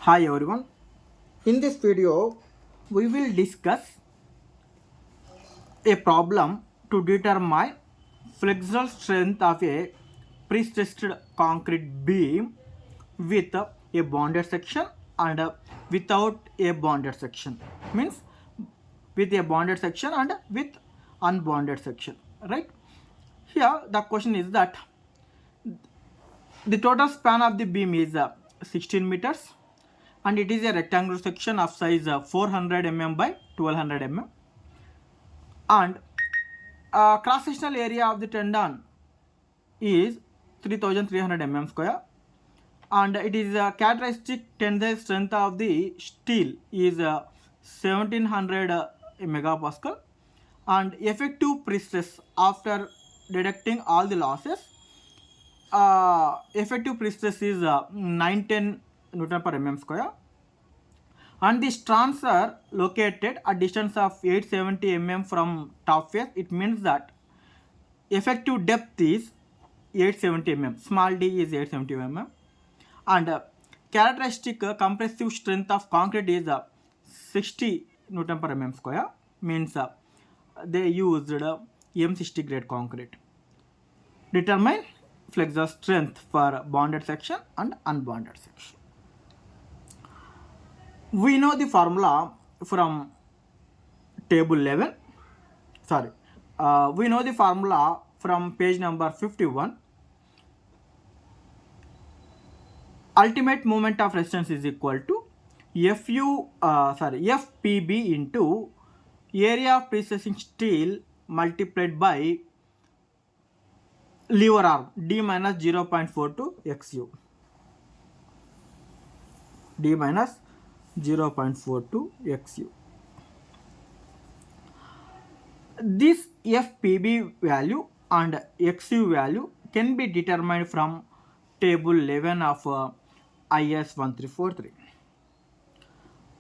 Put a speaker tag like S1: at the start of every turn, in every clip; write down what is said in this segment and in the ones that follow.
S1: Hi everyone. In this video, we will discuss a problem to determine flexural strength of a pre-stressed concrete beam with a bonded section and without a bonded section. Means with a bonded section and with unbonded section. Right? Here the question is that the total span of the beam is 16 meters and it is a rectangular section of size 400 mm by 1200 mm, and cross sectional area of the tendon is 3300 mm square, and it is a characteristic tensile strength of the steel is 1700 megapascal, and effective pre-stress after deducting all the losses, effective pre-stress is 910 Newton per mm square, and the strands are located at distance of 870 mm from top face. It means that effective depth is 870 mm, small d is 870 mm, and characteristic compressive strength of concrete is 60 Newton per mm square, means they used M60 grade concrete. Determine flexural strength for bonded section and unbonded section. We know the formula from table 11. We know the formula from page number 51. Ultimate moment of resistance is equal to FPB into area of pre-stressing steel multiplied by lever arm D minus 0.42 XU. D minus 0.42 XU. This FPB value and XU value can be determined from table 11 of IS 1343.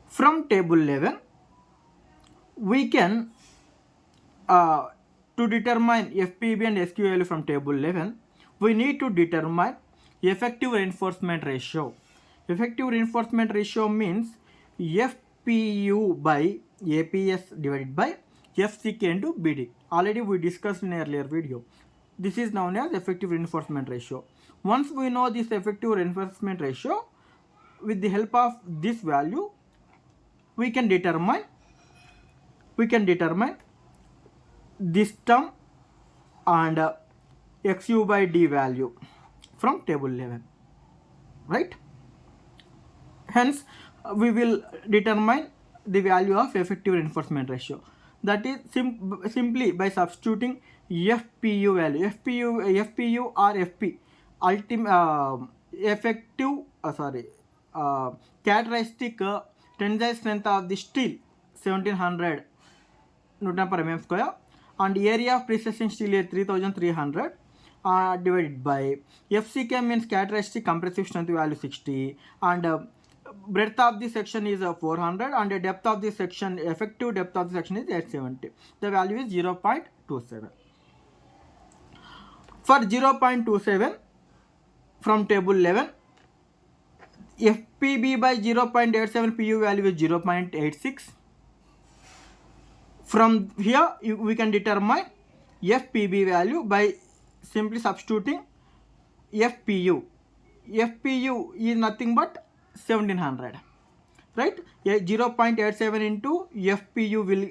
S1: From table 11, we can to determine FPB and SQ value from table 11, we need to determine effective reinforcement ratio. Effective reinforcement ratio means FPU by APS divided by FCK into BD. Already we discussed in earlier video. This is known as effective reinforcement ratio. Once we know this effective reinforcement ratio, with the help of this value, we can determine this term and XU by D value from table 11, right? Hence, we will determine the value of effective reinforcement ratio. That is simply by substituting FPU value, FPU or FP, effective characteristic tensile strength of the steel 1700 Newton per mm square, and area of pre-stressing steel is 3300 divided by FCK means characteristic compressive strength value 60, and breadth of the section is 400, and the depth of the section, effective depth of the section is 870. The value is 0.27. For 0.27 from table 11, FPB by 0.87 PU value is 0.86. From here we can determine FPB value by simply substituting FPU. FPU is nothing but 1700, right? 0.87 into FPU will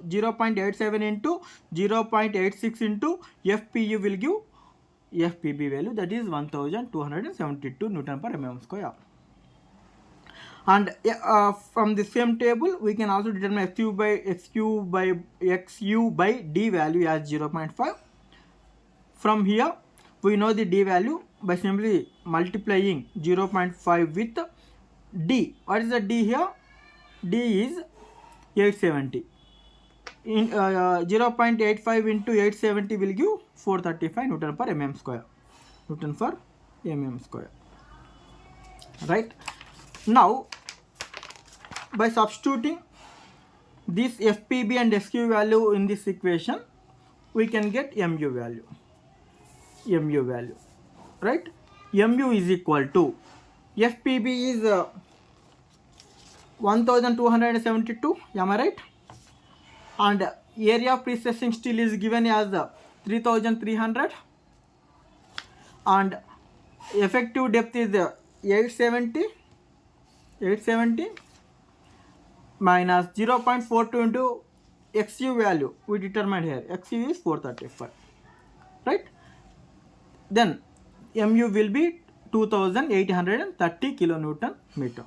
S1: 0.87 into 0.86 into FPU will give FPB value, that is 1272 Newton per mm square. And from the same table we can also determine XU by D value as 0.5. From here we know the D value by simply multiplying 0.5 with D. What is the D here? D is 870. In 0.85 into 870 will give 435 Newton per mm square. Newton per mm square. Right? Now, by substituting this FPB and SQ value in this equation, we can get MU value. Right? MU is equal to FPB is 1272, am I right? And area of precessing steel is given as 3300, and effective depth is 870 minus 0.42 into XU value we determined here. XU is 435, right? Then MU will be 2830 kilonewton meter.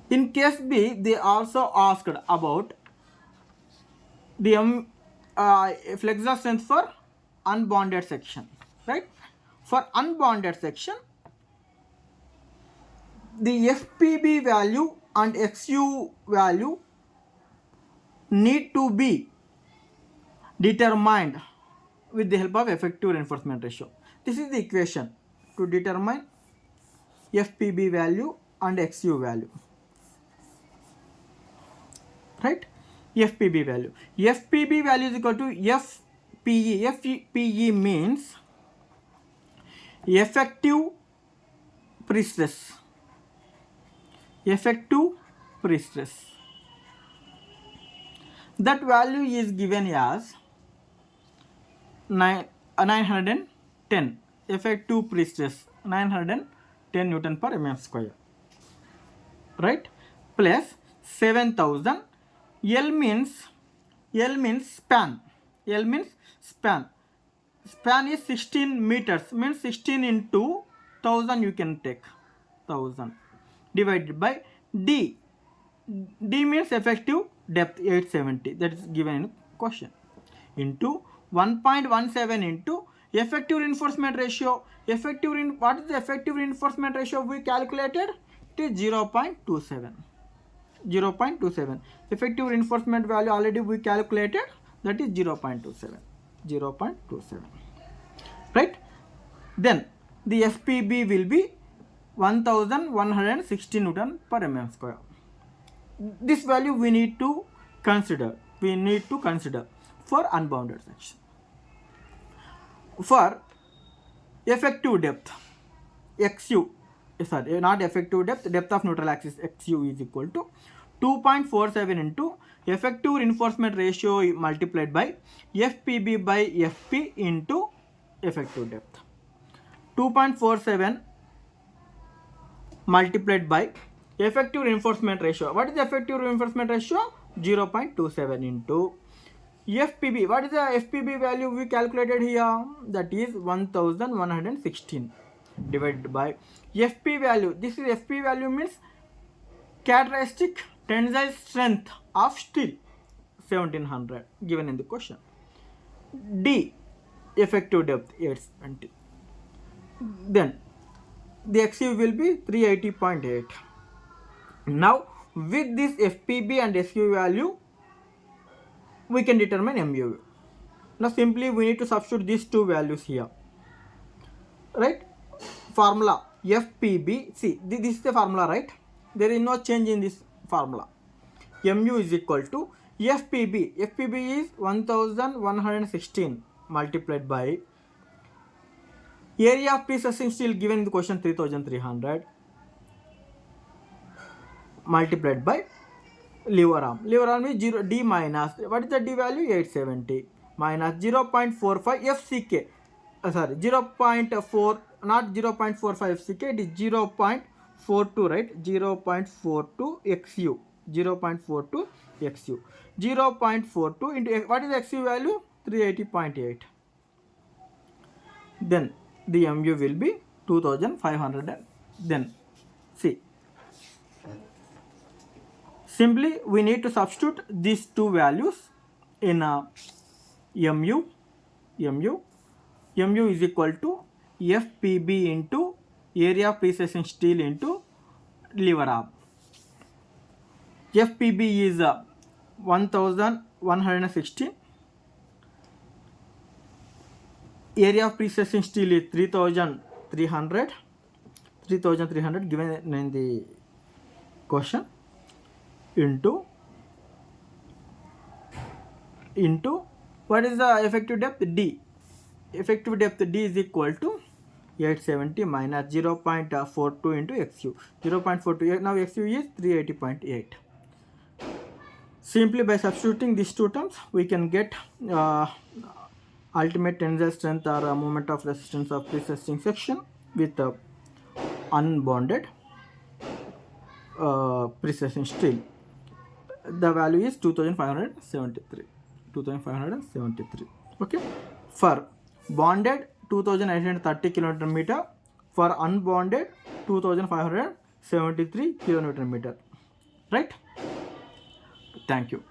S1: In case B, they also asked about the flexural strength for unbonded section, right? For unbonded section, the FPB value and XU value need to be determined with the help of effective reinforcement ratio. This is the equation to determine FPB value and XU value, right? FPB value. FPB value is equal to FPE. FPE means effective pre-stress. Effective pre-stress. That value is given as 910. Effective pre-stress 910 Newton per mm square, right? Plus 7000. L means span. L means span. Span is 16 meters, means 16 into 1000 you can take, 1000 divided by D. D means effective depth 870, that is given in question, into 1.17 into effective reinforcement ratio. What is the effective reinforcement ratio we calculated? It is 0.27. 0.27. Effective reinforcement value already we calculated, that is 0.27. 0.27, right? Then the FPB will be 1160 Newton per mm square. This value we need to consider. For unbounded section. For effective depth, XU, sorry, not effective depth, depth of neutral axis, XU is equal to 2.47 into effective reinforcement ratio multiplied by FPB by FP into effective depth. 2.47 multiplied by effective reinforcement ratio. What is the effective reinforcement ratio? 0.27 into FPB. What is the FPB value we calculated here? That is 1116 divided by FP value. This is FP value means characteristic tensile strength of steel, 1700 given in the question. D, effective depth 870. Then the XU will be 380.8. Now with this FPB and SU value we can determine MU. Now simply we need to substitute these two values here, right? Formula FPB, see this is the formula, right? There is no change in this formula. MU is equal to FPB. FPB is 1116 multiplied by area of precessing steel given in the question 3300 multiplied by lever arm. Lever arm is 0, D minus, what is the D value? 870 minus 0.45 FCK. Sorry, 0.4, not 0.45 FCK, it is 0.42, right? 0.42 XU. 0.42 XU. 0.42 into, what is the XU value? 380.8. Then the MU will be 2500. Then see, simply we need to substitute these two values in MU. MU is equal to FPB into area of precessing steel into lever arm. FPB is 1116. Area of precessing steel is 3300 given in the question, into what is the effective depth? D. Effective depth D is equal to 870 minus 0.42 into XU. 0.42, now XU is 380.8. Simply by substituting these two terms, we can get ultimate tensile strength or moment of resistance of precessing section with unbonded precessing steel. The value is 2573. 2573. Okay. For bonded 2830 kN meter. For unbonded 2573 kN meter. Right. Thank you.